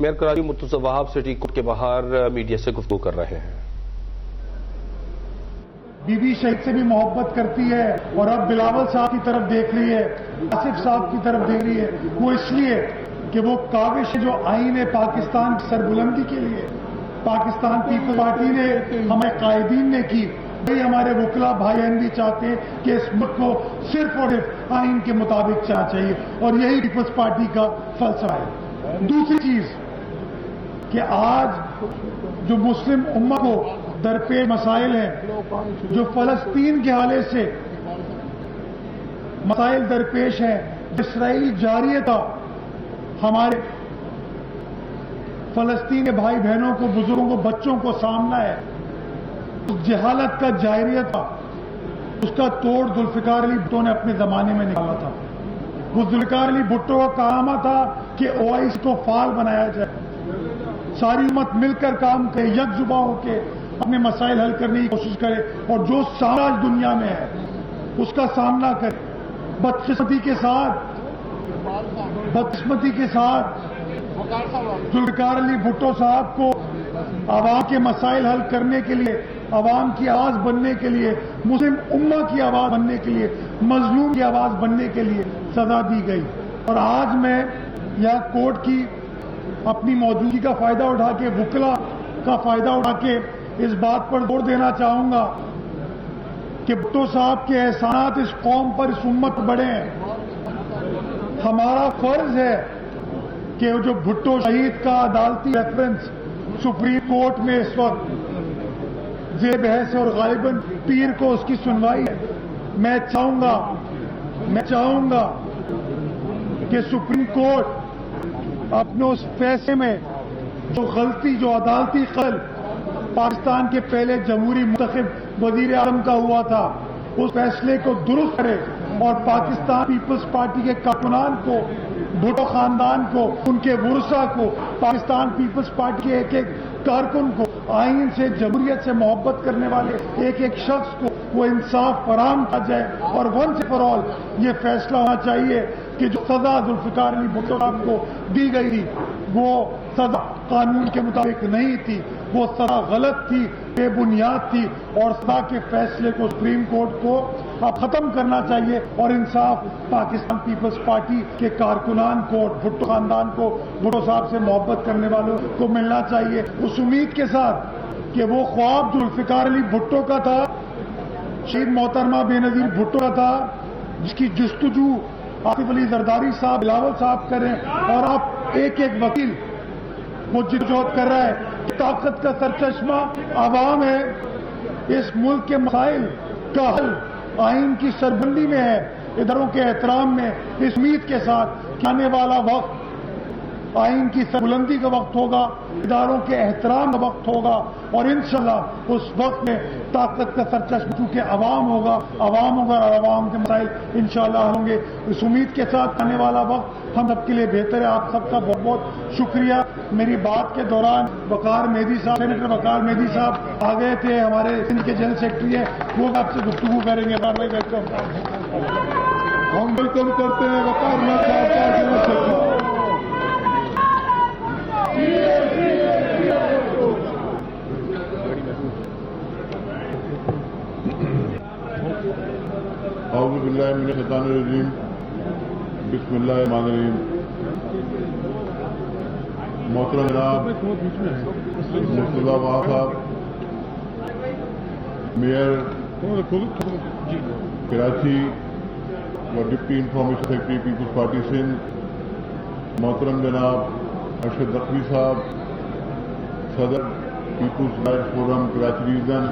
Mayor Karachi Murtaza وہاب city court کے باہر media سے گفتگو کر رہے ہیں۔ بی بی شہید سے بھی محبت کرتی ہے اور اب بلاول صاحب کی طرف دیکھ رہی ہے، آصف صاحب کی طرف دیکھ رہی ہے، وہ اس لیے کہ وہ کاوش جو آئین پاکستان کی سربلندی کے لیے پاکستان پیپل پارٹی نے ہمارے قائدین نے کی، وہی ہمارے وکلا بھائی بہن بھی چاہتے ہیں کہ اس ملک کو صرف اور صرف آئین کے مطابق چلنا چاہیے، اور یہی پیپلز پارٹی کا فلسفہ ہے۔ دوسری چیز کہ آج جو مسلم امت کو درپیش مسائل ہیں، جو فلسطین کے حوالے سے مسائل درپیش ہیں، اسرائیل جاری تھا، ہمارے فلسطین کے بھائی بہنوں کو، بزرگوں کو، بچوں کو سامنا ہے، اس جہالت کا جائریہ تھا، اس کا توڑ ذوالفقار علی بھٹو نے اپنے زمانے میں نکالا تھا۔ وہ ذوالفقار علی بھٹو کا کام تھا کہ OIC کو فعال بنایا جائے، ساری امت مل کر کام کرے، یکجبہ ہو کے اپنے مسائل حل کرنے کی کوشش کرے، اور جو سامراج دنیا میں ہے اس کا سامنا کرے۔ بدقسمتی کے ساتھ ذوالفقار علی بھٹو صاحب کو عوام کے مسائل حل کرنے کے لیے، عوام کی آواز بننے کے لیے، مسلم امہ کی آواز بننے کے لیے، مظلوم کی آواز بننے کے لیے سزا دی گئی۔ اور آج میں یہاں کورٹ کی اپنی موجودگی کا فائدہ اٹھا کے، وکلا کا فائدہ اٹھا کے اس بات پر زور دینا چاہوں گا کہ بھٹو صاحب کے احسانات اس قوم پر، اس امت پر بڑے ہیں۔ ہمارا فرض ہے کہ جو بھٹو شہید کا عدالتی ریفرنس سپریم کورٹ میں اس وقت زیر بحث اور غالباً پیر کو اس کی سنوائی ہے، میں چاہوں گا کہ سپریم کورٹ اپنے اس فیصلے میں جو غلطی، جو عدالتی خلل پاکستان کے پہلے جمہوری منتخب وزیر اعظم کا ہوا تھا، اس فیصلے کو درست کرے اور پاکستان پیپلز پارٹی کے کارکنان کو، بھٹو خاندان کو، ان کے ورثاء کو، پاکستان پیپلز پارٹی کے ایک ایک کارکن کو، آئین سے، جمہوریت سے محبت کرنے والے ایک ایک شخص کو وہ انصاف فراہم کیا جائے، اور ونس فار آل یہ فیصلہ ہونا چاہیے کہ جو سزا ذوالفقار علی بھٹو صاحب کو دی گئی تھی وہ سزا قانون کے مطابق نہیں تھی، وہ سزا غلط تھی، بے بنیاد تھی، اور سزا کے فیصلے کو سپریم کورٹ کو اب ختم کرنا چاہیے، اور انصاف پاکستان پیپلز پارٹی کے کارکنان کو، بھٹو خاندان کو، بھٹو صاحب سے محبت کرنے والوں کو ملنا چاہیے، اس امید کے ساتھ کہ وہ خواب جو ذوالفقار علی بھٹو کا تھا، شہید محترمہ بے نظیر بھٹو کا تھا، جس کی جستجو آصف علی زرداری صاحب، بلاول صاحب کر رہے ہیں، اور آپ ایک ایک وکیل وہ جدوجہد کر رہا ہے۔ طاقت کا سرچشمہ عوام ہے، اس ملک کے مسائل کا حل آئین کی سربلندی میں ہے، اداروں کے احترام میں، اس امید کے ساتھ کہ آنے والا وقت آئین کی سربلندی کا وقت ہوگا، اداروں کے احترام کا وقت ہوگا، اور انشاءاللہ اس وقت میں طاقت کا سرچشمہ چونکہ عوام ہوگا اور عوام کے مسائل انشاءاللہ ہوں گے۔ اس امید کے ساتھ آنے والا وقت ہم سب کے لیے بہتر ہے۔ آپ سب کا بہت بہت شکریہ۔ میری بات کے دوران وقار مہدی صاحب، سینیٹر وقار مہدی صاحب آ گئے تھے، ہمارے سندھ کے جنرل سیکرٹری ہیں، وہ آپ سے گفتگو کریں گے۔ ہم ویلکم کرتے ہیں وقار مہدی صاحب کا جنرل سیکرٹری۔ اعوذ باللہ من الشیطان الرجیم، بسم اللہ الرحمن الرحیم۔ محترم جناب مرتضی وہاب صاحب، میئر کراچی و deputy information secretary people's party Sindh, محترم جناب ارشد نقوی صاحب، صدر people's rights forum Karachi region,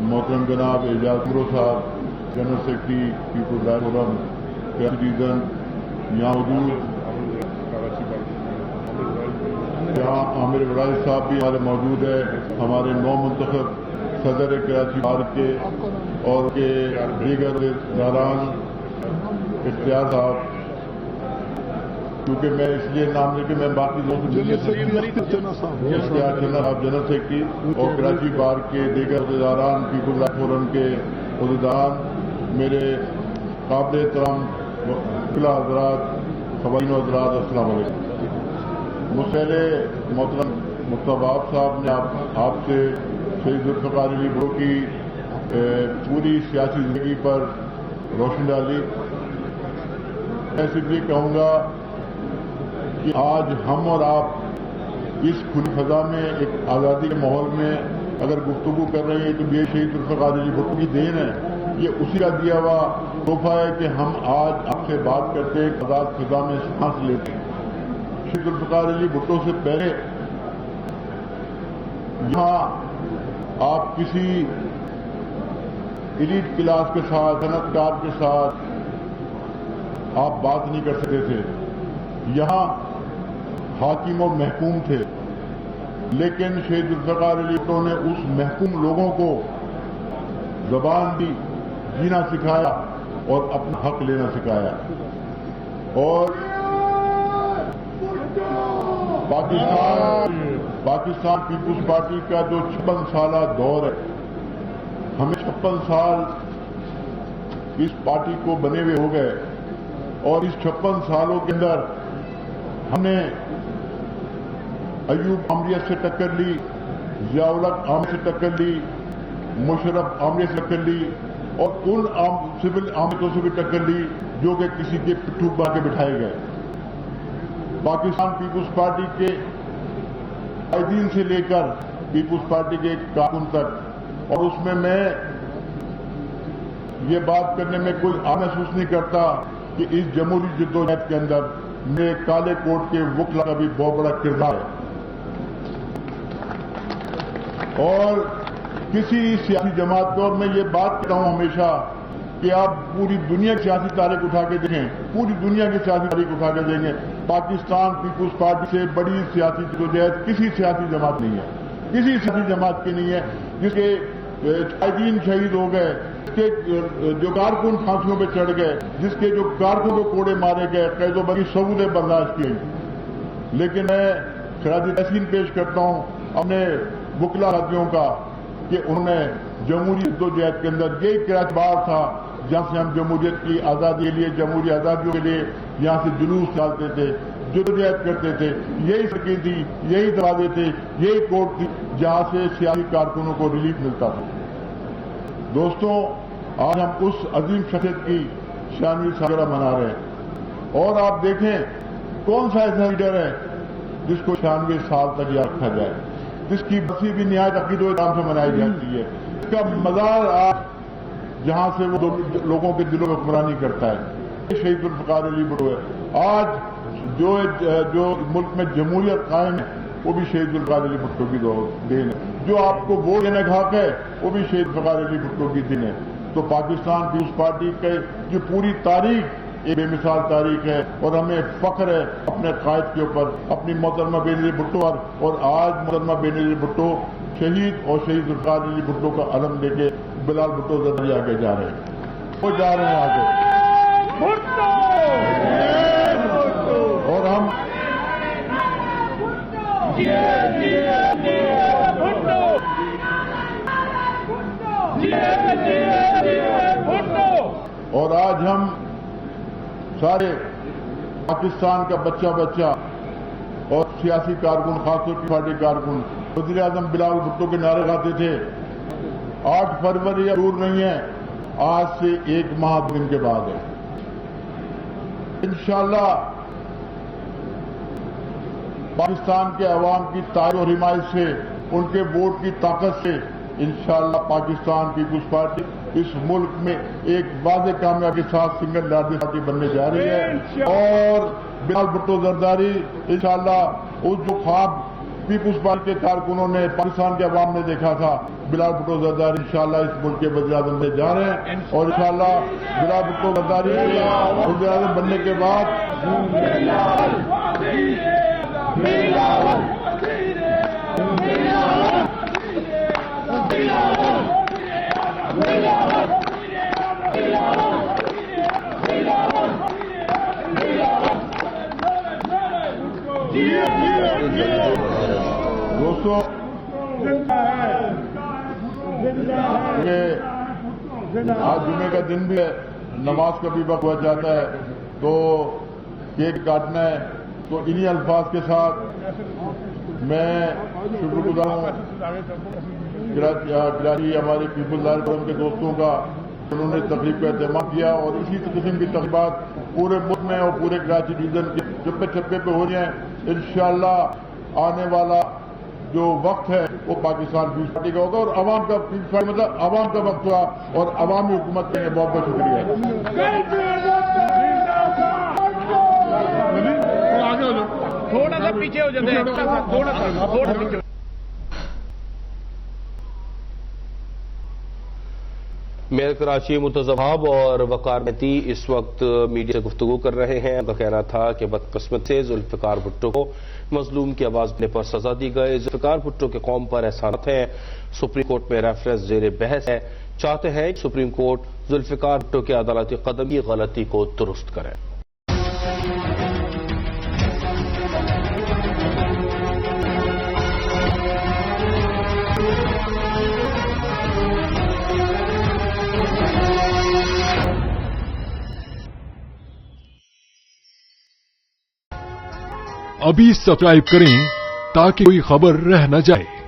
محترم جناب اعجاز مرو صاحب، general secretary people's rights forum Karachi region, یہاں موجود یہاں عامر وڑائی صاحب بھی ہمارے موجود ہے، ہمارے نو منتخب صدر کراچی بار کے اور کے دیگر داران، اختیار صاحب، کیونکہ میں اس لیے نام لے کے میں باقی لوگوں سے اختیار صاحب جنرل سیکرٹری اور کراچی بار کے دیگر عہدیداران، پیپلز رائٹس فورم کے عہدیداران، میرے قابل احترام وکلا حضرات، خواتین و حضرات، السلام علیکم۔ مسئلے محترم مصطفیٰ صاحب نے آپ سے شہید ذوالفقار علی بھٹو کی پوری سیاسی زندگی پر روشنی ڈالی. میں صرف یہ کہوں گا کہ آج ہم اور آپ اس کھلی فضا میں ایک آزادی کے ماحول میں اگر گفتگو کر رہے ہیں تو یہ شہید ذوالفقار علی بھٹو کی دین ہے. یہ اسی کا دیا ہوا تحفہ ہے کہ ہم آج آپ سے بات کرتے ہیں, آزاد فضا میں سانس لیتے ہیں. شہید ذوالفقار علی بھٹو سے پہلے یہاں آپ کسی ایلیٹ کلاس کے ساتھ, صنعت کار کے ساتھ آپ بات نہیں کر سکتے تھے. یہاں حاکم اور محکوم تھے, لیکن شہید ذوالفقار علی بھٹو نے اس محکوم لوگوں کو زبان دی, جینا سکھایا اور اپنا حق لینا سکھایا. اور پاکستان پیپلز پارٹی کا جو 56 سالہ دور ہے, ہمیں 56 سال اس پارٹی کو بنے ہوئے ہو گئے, اور اس 56 سالوں کے اندر ہم نے ایوب آمریت سے ٹکر لی, ضیاء الحق عامر سے ٹکر لی, مشرف عامر سے ٹکر لی, اور ان سول عامروں سے بھی ٹکر لی جو کہ کسی کے پٹھو پا کے بٹھائے گئے. پاکستان پیپلز پارٹی کے قائدین سے لے کر پیپلز پارٹی کے کارکن تک, اور اس میں یہ بات کرنے میں کوئی محسوس نہیں کرتا کہ اس جمہوری جدوجہد کے اندر میرے کالے کوٹ کے وکلا کا بھی بہت بڑا کردار ہے. اور کسی سیاسی جماعت کو, اور میں یہ بات کرتا ہوں ہمیشہ کہ آپ پوری دنیا کی سیاسی تاریخ اٹھا کے دیکھیں, پوری دنیا کی سیاسی تاریخ اٹھا کے دیکھیں, پاکستان پیپلز پارٹی سے بڑی سیاسی جدوجہد کسی سیاسی جماعت نہیں ہے, کسی سیاسی جماعت کی نہیں ہے جس کے قائدین شہید ہو گئے, جس کے جو کارکن پھانسیوں پہ چڑھ گئے, جس کے جو کارکنوں کو کوڑے مارے گئے, قید و بری سعودیں برداشت کی. لیکن میں خراج تحسین پیش کرتا ہوں اپنے وکلا ساتھیوں کا کہ انہوں نے جمہوری جدوجہد کے اندر یہی کراچ بار تھا جہاں سے ہم جمہوریت کی آزادی کے لیے, جمہوری آزادیوں کے لیے یہاں سے جلوس نکالتے تھے, جدوجہد کرتے تھے. یہی سڑکیں تھی, یہی دروازے تھے, یہی کورٹ تھی جہاں سے سیاسی کارکنوں کو ریلیف ملتا تھا. دوستوں, آج ہم اس عظیم شخصیت کی 96ویں سالگرہ منا رہے ہیں, اور آپ دیکھیں کون سا ایسا لیڈر ہے جس کو 96 سال تک یاد رکھا جائے, جس کی برسی بھی نہایت عقید و احترام سے منائی جاتی ہے, اس کا مزار آج جہاں سے وہ لوگوں کے دلوں میں حکمرانی کرتا ہے, شہید ذوالفقار علی بھٹو ہے. آج جو ملک میں جمہوریت قائم ہے وہ بھی شہید ذوالفقار علی بھٹو کی دین ہے. جو آپ کو ووٹ دینے کا حق ہے وہ بھی شہید ذوالفقار علی بھٹو کی دین ہے. تو پاکستان پیپلز پارٹی کی پوری تاریخ ایک بے مثال تاریخ ہے, اور ہمیں فخر ہے اپنے قائد کے اوپر, اپنی محترمہ بینظیر بھٹو پر. اور آج محترمہ بینظیر بھٹو شہید اور شہید ذوالفقار علی بھٹو کا علم لے کے بلال بھٹو زرداری آگے جا رہے ہیں, وہ جا رہے ہیں آگے. اور ہم اور آج ہم سارے پاکستان کا بچہ اور سیاسی کارکن, خاص طور پر پارٹی کارکن, وزیر اعظم بلال بھٹو کے نعرے گاتے تھے. 8 فروری دور نہیں ہے, آج سے 1 ماہ دن کے بعد ہے. انشاءاللہ پاکستان کے عوام کی تائید اور حمایت سے, ان کے ووٹ کی طاقت سے انشاءاللہ پاکستان پیپلز پارٹی اس ملک میں ایک واضح کامیابی کے ساتھ سنگل لارجسٹ پارٹی بننے جا رہی ہے. اور بلال بھٹو زرداری انشاءاللہ اس جو خواب پیپلز پارٹی کے کارکنوں نے, پاکستان کے عوام نے دیکھا تھا, بلال بھٹو زرداری انشاءاللہ اس ملک کے وزیر اعظم سے جا رہے ہیں. اور انشاءاللہ بلال بھٹو زرداری کے وزیر اعظم بننے کے بعد دوستوں آج جمعے کا دن بھی ہے, نماز کا بھی وقت ہو جاتا ہے, تو کیک کاٹنا ہے. تو انہی الفاظ کے ساتھ میں شکر گزار ہوں کراچی ہمارے پیپلز لائن فورم کے دوستوں کا، انہوں نے تقریب کا اہتمام کیا، اور اسی قسم کی تقریبات پورے ملک میں اور پورے کراچی ڈویژن کے چپے چپے پہ ہو رہی ہیں. انشاءاللہ آنے والا جو وقت ہے وہ پاکستان پیپلز پارٹی کا ہوگا، اور عوام کا پیپلز پارٹی مطلب عوام کا وقت ہوا، اور عوامی حکومت کے لیے بہت بہت شکریہ. تھوڑا سا پیچھے ہو جاتے ہیں، تھوڑا پیچھے. میئر کراچی مرتضی بھاب اور وقار مہدی اس وقت میڈیا سے گفتگو کر رہے ہیں. ان کا کہنا تھا کہ بدقسمت سے ذوالفقار بھٹو کو مظلوم کی آواز دینے پر سزا دی گئی. ذوالفقار بھٹو کے قوم پر احسانات ہیں. سپریم کورٹ میں ریفرنس زیر بحث ہے. چاہتے ہیں کہ سپریم کورٹ ذوالفقار بھٹو کے عدالتی قدم کی غلطی کو درست کرے. ابھی سبسکرائب کریں تاکہ کوئی خبر رہ نہ جائے.